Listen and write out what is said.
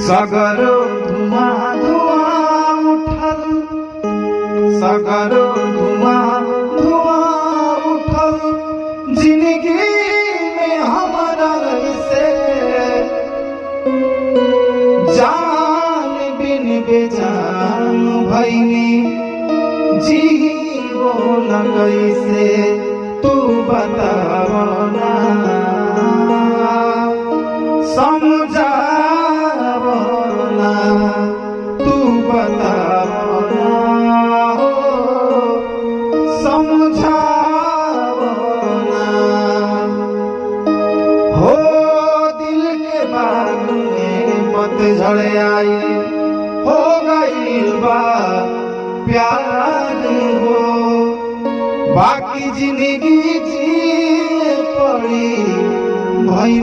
सगरो धुआं धुआं उठल, सगरो धुआं धुआं उठल, जिंदगी में हमारा से जान बिन बेजान भईनी, जीवो न कैसे तू बतावना, समझावना तू बतावना, हो समझावना। हो दिल के बाग में पतझड़ आई, हो गई बा प्यार हो, बाकी जिंदगी जी पड़ी भई